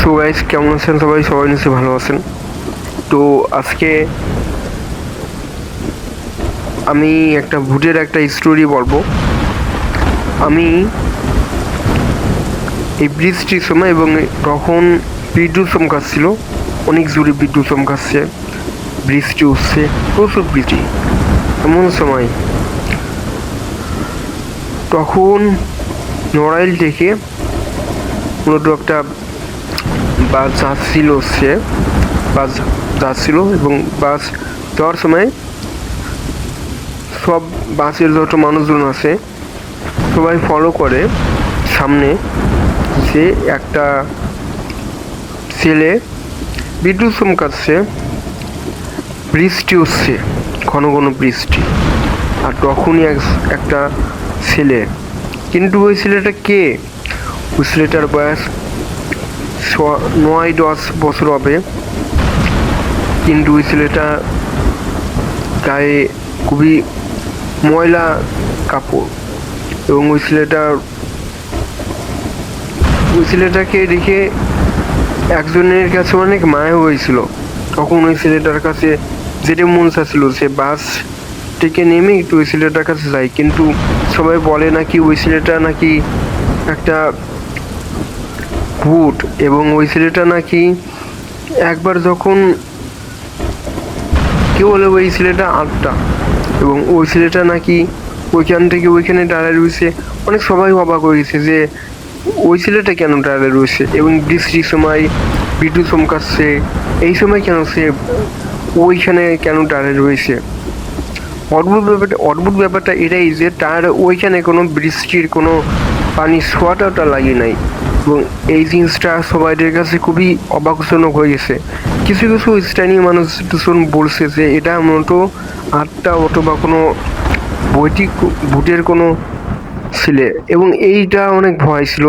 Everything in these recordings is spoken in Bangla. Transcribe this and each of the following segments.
সো গাইস, কেমন আছেন সবাই? সবাই নিশ্চয়ই ভালো আছেন। তো আজকে আমি একটা ভূতের একটা স্টোরি বলবো। আমি এই বৃষ্টির সময় এবং তখন বিদ্যুৎ চমকাচ্ছিল, অনেক জোরে বিদ্যুৎ চমকাচ্ছে, বৃষ্টি উঠছে, প্রচুর বৃষ্টি। এমন সময় তখন নড়াইল থেকে মূলত একটা বাস যাচ্ছিল এবং বাস যাওয়ার সময় সব বাসের যত মানুষজন আছে সবাই ফলো করে সামনে যে একটা ছেলে বিদ্যুৎ চমকাচ্ছে, বৃষ্টি হচ্ছে, ঘন ঘন বৃষ্টি। আর তখনই একটা ছেলে, কিন্তু ওই ছেলেটা কে? ওই ছেলেটার বয়স 9-10 বছর হবে, কিন্তু ওই ছেলেটা গায়ে খুবই ময়লা কাপড় এবং ওই ছেলেটাকে দেখে একজনের কাছে অনেক মায়া হয়েছিল। তখন ওই ছেলেটার কাছে যেটা মন চাচ্ছিল সে বাস থেকে নেমে একটু ওই ছেলেটার কাছে যায়, কিন্তু সবাই বলে নাকি ওই ছেলেটা নাকি একটা ভূত এবং ওই ছেলেটা নাকি একবার যখন কেউ বলে ওই ছেলেটা আত্মা এবং ওই ছেলেটা নাকি ওইখান থেকে ওইখানে দাঁড়ায় রয়েছে। অনেক সবাই অবাক হয়েছে যে ওই ছেলেটা কেন দাঁড়ায় রয়েছে এবং বৃষ্টির সময় বিদ্যুৎ চমকাচ্ছে, এই সময় কেন সে ওইখানে কেন দাঁড়ায় রয়েছে। অদ্ভুত ব্যাপারটা এটাই যে তার ওইখানে কোনো বৃষ্টির কোনো পানির ছোঁয়াটা লাগে নাই এবং এই জিনিসটা সবাইদের কাছে খুবই অবাকজনক হয়ে গেছে। কিছু কিছু স্থানীয় মানুষজন বলছে যে এটা মূলত আত্মা অথবা কোনো বৈদিক ভূতের কোনো ছেলে এবং এইটা অনেক ভয় ছিল।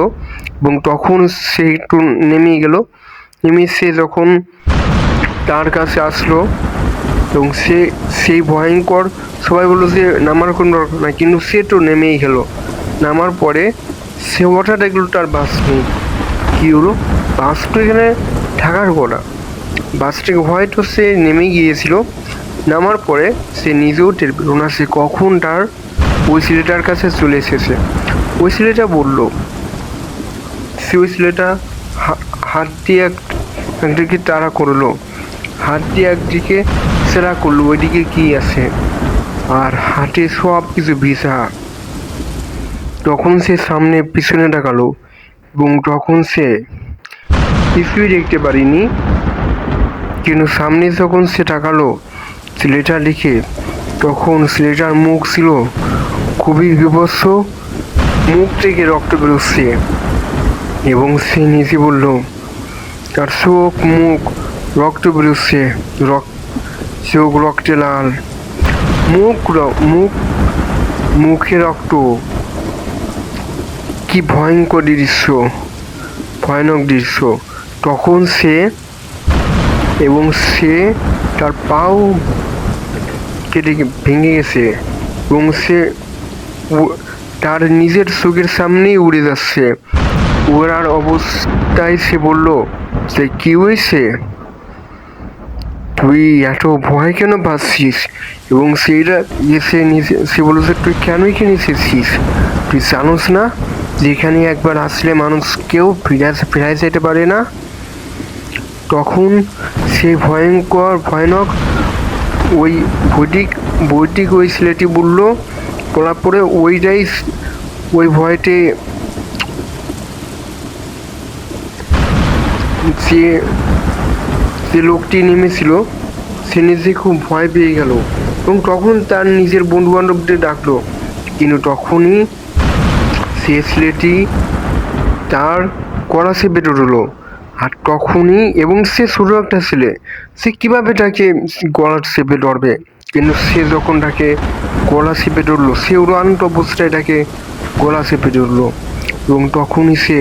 এবং তখন সে একটু নেমে সে যখন তার কাছে আসলো এবং সেই ভয়ঙ্কর, সবাই বললো যে নামার কোনো দরকার নাই, কিন্তু সে তো নেমেই গেল। নামার পরে সে হঠাৎ দেখলো তার বাস নেই। কী হলো? বাস তো এখানে থাকার কথা। বাস থেকে হয়তো সে নেমে গিয়েছিল। নামার পরে সে নিজেও টের পেল না সে কখন তার ওই ছেলেটার কাছে চলে এসেছে। ওই ছেলেটা বলল, ওই ছেলেটা হাত দিয়ে একদিকে তাড়া করলো, হাত দিয়ে একদিকে সেরা করলো ওইদিকে কি আছে, আর হাতে সব কিছু ভিজা। তখন সে সামনে পিছনে তাকালো এবং তখন সে কিছুই দেখতে পারিনি, কিন্তু সামনে যখন সে তাকালো ছেলেটার দিকে, তখন ছেলেটার মুখ ছিল খুবই বিভৎস, মুখ থেকে রক্ত বেরোচ্ছে এবং সে নিজে বলল তার চোখ মুখ রক্ত বেরোচ্ছে, চোখ রক্তে লাল, মুখে রক্ত। কি ভয়ঙ্কর দৃশ্য, ভয়ানক দৃশ্য। তখন সে তার পাও কেটে ভেঙে গেছে এবং সে তার নিজের চোখের সামনেই উড়ে যাচ্ছে। ওড়ার অবস্থায় সে বলল যে কি হয়েছে, তুই এত ভয় কেন পাচ্ছিস? এবং সে বলল যে তুই কেন এখানে এসেছিস? তুই জানোস না যেখানে একবার আসলে মানুষ কেউ ফিরে যেতে পারে না? তখন সে ভয়ানক ওই বৈদিক ওই ছেলেটি বলার পরে ওই ভয়তে যে লোকটি নেমেছিল সে নিজে খুব ভয় পেয়ে গেল এবং তখন তার নিজের বন্ধু বান্ধবদের ডাকলো, কিন্তু তখনই সে ছেলেটি তার গলা চেপে ধরলো। আর তখনই, এবং সে ছোট একটা ছেলে, সে কিভাবে তাকে গলা চেপে ধরবে, কিন্তু সে যখন তাকে গলা চেপে ধরলো, সে উড়ান্ত অবস্থায় তাকে গলা চেপে ধরলো এবং তখনই সে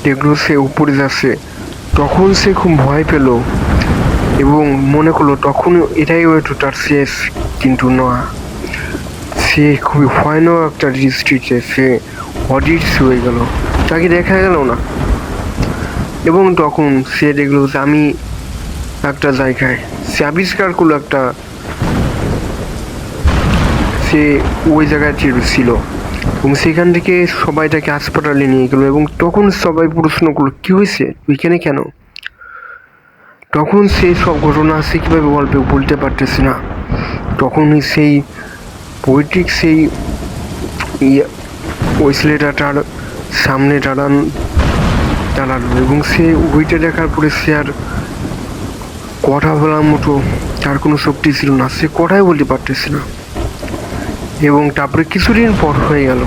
দেখলো সে উপরে যাচ্ছে। তখন সে খুব ভয় পেল এবং মনে করলো তখন এটাই হয়তো তার শেষ, কিন্তু না, সে খুবই ভয়ানক একটা দৃষ্টিতে সে অদৃশ্য হয়ে গেল, তাকে দেখা গেল না। এবং তখন সে দেখলো যে আমি একটা জায়গায় সে আবিষ্কার করলো সে ওই জায়গায় ছিল এবং সেখান থেকে সবাই তাকে হাসপাতালে নিয়ে গেলো এবং তখন সবাই প্রশ্ন করলো কি হয়েছে ওইখানে কেন। তখন সে সব ঘটনা সে কীভাবে বলতে পারতেছে না। তখনই সেই পোয়েট্রিক সেই ওই ছেলেটা তার সামনে দাঁড়ালো এবং সে ওইটা দেখার পরে সে আর কথা বলার মতো তার কোনো শক্তি ছিল না, সে কথাই বলতে পারতেছে না। এবং তারপরে কিছুদিন পর হয়ে গেল।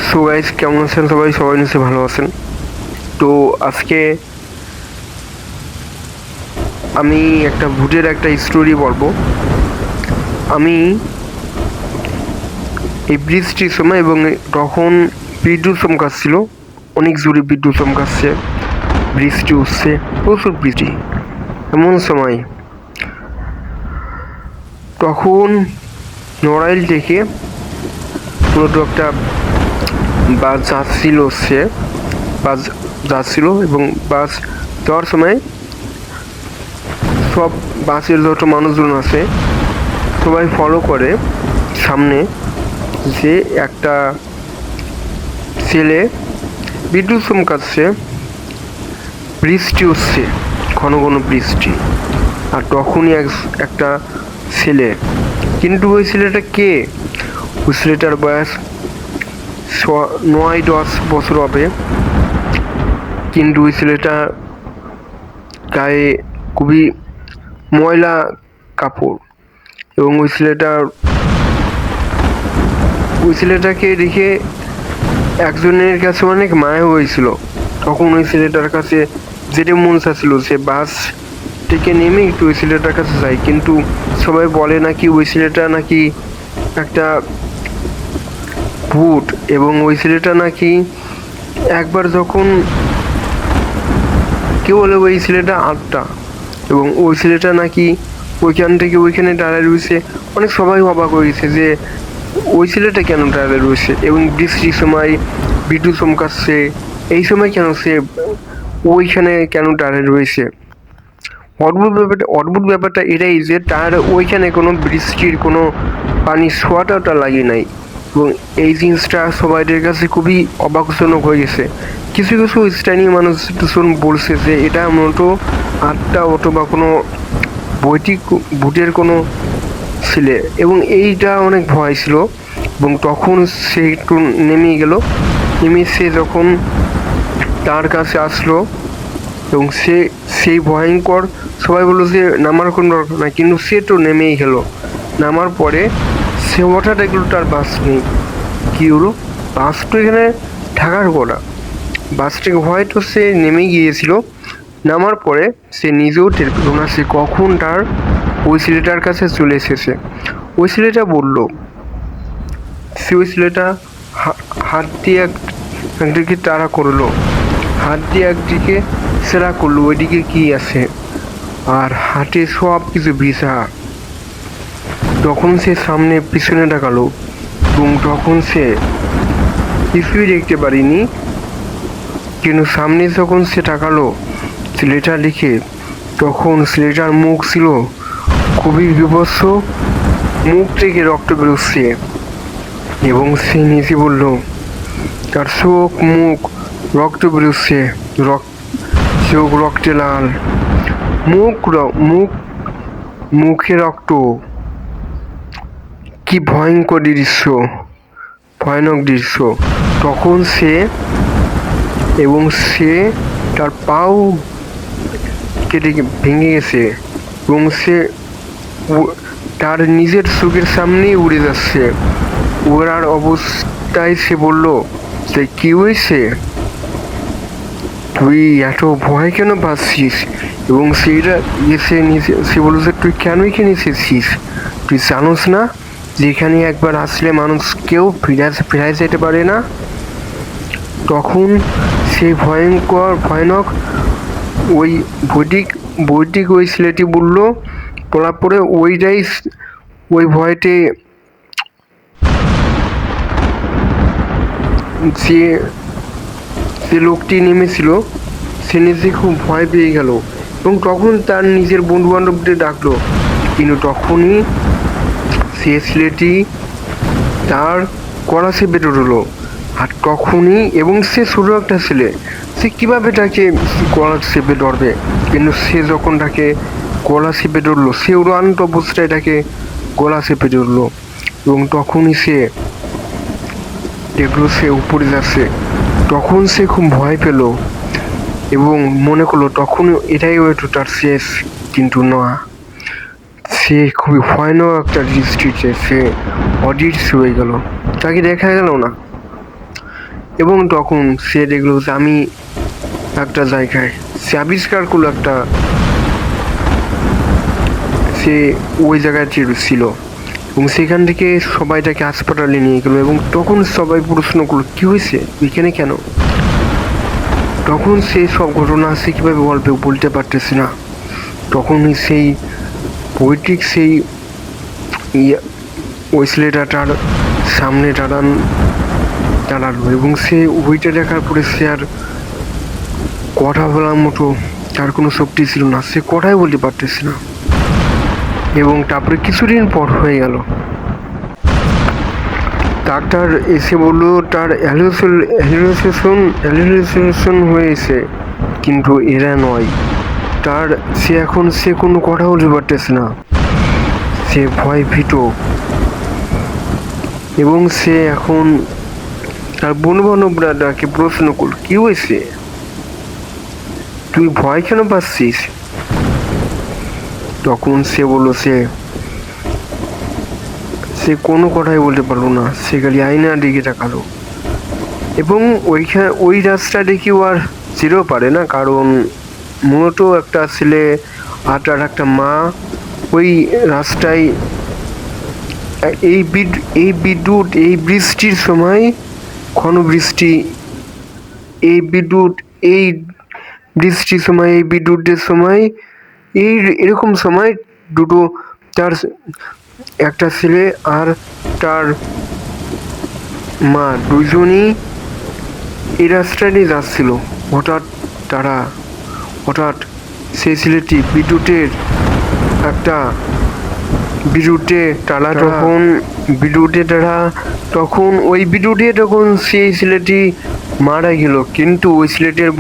সো গাইস, কেমন আছেন সবাই? সবাই নিশ্চয়ই ভালো আছেন। তো আজকে আমি একটা ভূতের একটা স্টোরি বলবো। আমি এই বৃষ্টির সময় এবং তখন বিদ্যুৎ চমকাচ্ছিল, অনেক জোরে বিদ্যুৎ চমকাচ্ছে, বৃষ্টি উঠছে, প্রচুর বৃষ্টি। এমন সময় তখন নড়াইল থেকে মূলত একটা বাস যাচ্ছিল এবং বাস যাওয়ার সময় সব বাসের যত মানুষজন আছে সবাই ফলো করে সামনে যে একটা ছেলে বিদ্যুৎ চমকাচ্ছে, বৃষ্টি উঠছে, ঘন ঘন বৃষ্টি। আর তখনই একটা ছেলে, কিন্তু ওই ছেলেটা কে? ওই ছেলেটার বয়স 9-10 বছর হবে, কিন্তু ওই ছেলেটা গায়ে খুবই ময়লা কাপড় এবং ওই ছেলেটাকে দেখে একজনের কাছে অনেক মায়া হয়েছিল। তখন ওই ছেলেটার কাছে যেটা মন চাচ্ছিল সে বাস থেকে নেমে একটু ওই ছেলেটার কাছে যায়, কিন্তু সবাই বলে নাকি ওই ছেলেটা নাকি একটা ভূত এবং ওই ছেলেটা নাকি একবার যখন কেউ বলে ওই ছেলেটা আত্মা এবং ওই ছেলেটা নাকি ওইখান থেকে ওইখানে দাঁড়ায় রয়েছে। অনেক সবাই অবাক হয়েছে যে ওই ছেলেটা কেন দাঁড়ায় রয়েছে এবং বৃষ্টির সময় বিদ্যুৎ চমকাচ্ছে, এই সময় কেন সে ওইখানে কেন দাঁড়ায় রয়েছে। অদ্ভুত ব্যাপারটা এটাই যে তার ওইখানে কোনো বৃষ্টির কোনো পানির ছোঁয়াটা লাগে নাই এবং এই জিনিসটা সবাইদের কাছে খুবই অবাকজনক হয়ে গেছে। কিছু স্থানীয় মানুষ বলছে যে এটা মূলত আত্মা অথবা কোনো ভূতের কোনো ছেলে এবং এইটা অনেক ভয় ছিল। এবং তখন সে একটু নেমে সে যখন তার কাছে আসলো এবং সেই ভয়ঙ্কর, সবাই বললো যে নামার কোনো দরকার নাই, কিন্তু সে তো নেমেই গেলো। নামার পরে সে হঠাৎ দেখলো তার বাস নেই। কী হলো? বাস তো এখানে থাকার কথা, বাস থেকে হয়তো সে নেমে গিয়েছিল। নামার পরে সে নিজেও টের পেল না সে কখন তার ওই ছেলেটার কাছে চলে এসেছে। ওই ছেলেটা বলল, ওই ছেলেটা হাত দিয়ে একদিকে তাড়া করলো, হাত দিয়ে একদিকে সেরা করলো ওইদিকে কি আছে, আর হাতে সব কিছু ভিজা। তখন সে সামনে পিছনে তাকালো এবং তখন সে কিছুই দেখতে পারিনি, কিন্তু সামনে যখন সে তাকালো ছেলেটা লিখে, তখন ছেলেটার মুখ ছিল খুবই বিভৎস, মুখ থেকে রক্ত বেরোচ্ছে এবং সে নিজে বলল তার চোখ মুখ রক্ত বেরোচ্ছে, চোখ রক্তে লাল, মুখে রক্ত। কি ভয়ঙ্কর দৃশ্য, ভয়ানক দৃশ্য। তখন সে তার পাও কেটে ভেঙে গেছে এবং সে তার নিজের চোখের সামনেই উড়ে যাচ্ছে। ওড়ার অবস্থায় সে বলল যে কি হয়েছে, তুই এত ভয় কেন পাচ্ছিস? এবং সে বলল যে তুই কেন এখানে এসেছিস? তুই জানোস না যেখানে একবার আসলে মানুষ কেউ ফিরে যেতে পারে না? তখন সেই ভয়ানক ওই বৈদিক ওই ছেলেটি বলার পরে ওই ভয়তে যে লোকটি নেমেছিল সে নিজে খুব ভয় পেয়ে গেল এবং তখন তার নিজের বন্ধু বান্ধবদের ডাকলো, কিন্তু তখনই সে ছেলেটি তার গলা চেপে ধরলো। আর তখনই, এবং সে ছোটো একটা ছেলে, সে কীভাবে তাকে গলা চেপে ধরবে, কিন্তু সে যখন তাকে গলা চেপে ধরলো, সে উড়ান্ত অবস্থায় তাকে গলা চেপে ধরলো এবং তখনই সে দেখলো সে উপরে যাচ্ছে। তখন সে খুব ভয় পেল এবং মনে করলো তখন এটাই হয়তো তার শেষ, কিন্তু না, সে খুবই ভয়ানক একটা দৃষ্টিতে সে অদৃশ্য হয়ে গেল, তাকে দেখা গেল না। এবং তখন সে দেখলো যে আমি একটা জায়গায়, সে আবিষ্কার করলো একটা, সে ওই জায়গায় ছিল এবং সেখান থেকে সবাই তাকে হাসপাতালে নিয়ে গেলো এবং তখন সবাই প্রশ্ন করলো কী হয়েছে এখানে কেন। তখন সেই সব ঘটনা সে কীভাবে বলতে পারতেছে না। তখনই সেই পৈতৃক সেই ওই ছেলেটা তার সামনে দাঁড়ালো এবং সে ওইটা দেখার পরে সে আর কথা বলার মতো তার কোনো শক্তি ছিল না, সে কথাই বলতে পারতেছে না। এবং তারপরে কিছুদিন পর হয়ে গেল, ডাক্তার এসে বললো তার হ্যালুসিনেশন হয়েছে, কিন্তু এরা নয়। সে কোনো কথা বলতে পারতেছে না, সে ভয় ভীত এবং সে এখন তার বন্ধু বান্ধবরা তাকে প্রশ্ন করল কি হয়েছে, তুই ভয় কেন পাচ্ছিস। তখন সে বললো সে কোনো কথাই বলতে পারলো না, সে খালি আয়নার দিকে তাকালো এবং ওই রাস্তা দেখেও আর যেতেও পারে না, কারণ মূলত একটা ছেলে আর তার একটা মা ওই রাস্তায় এই বৃষ্টির সময়, ঘন বৃষ্টি, এই বিদ্যুতের সময় এরকম সময় দুটো, তার একটা ছেলে আর তার মা দুজনই এই রাস্তাটি যাচ্ছিল। হঠাৎ সেই ছেলেটি বিদ্যুটে তখন সেই ছেলেটি মারা গেল, কিন্তু ওই ছেলেটির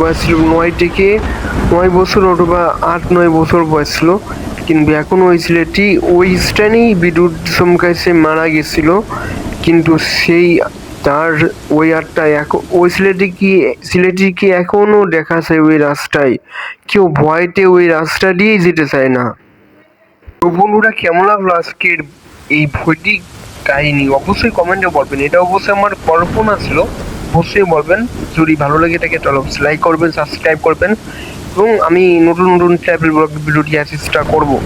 বয়স ছিল 9 বছর অথবা 8-9 বছর বয়স ছিল, কিন্তু এখন ওই ছেলেটি ওই স্থানেই বিদ্যুৎ চমকাইছে মারা গেছিল। কিন্তু সেই তার ওই ওই ছেলেটিকে এখনো দেখা যায় ওই রাস্তায়, কেউ ভয়তে ওই রাস্তা দিয়েই যেতে চায় না। তো বন্ধুরা, কেমন লাগলো আজকের এই ভৌতিক কাহিনী অবশ্যই কমেন্টে বলবেন, এটা অবশ্যই আমার কল্পনা ছিল, অবশ্যই বলবেন। যদি ভালো লাগে থাকে তাহলে লাইক করবেন, সাবস্ক্রাইব করবেন এবং আমি নতুন টাইপের ভিডিও দেওয়ার চেষ্টা করবো।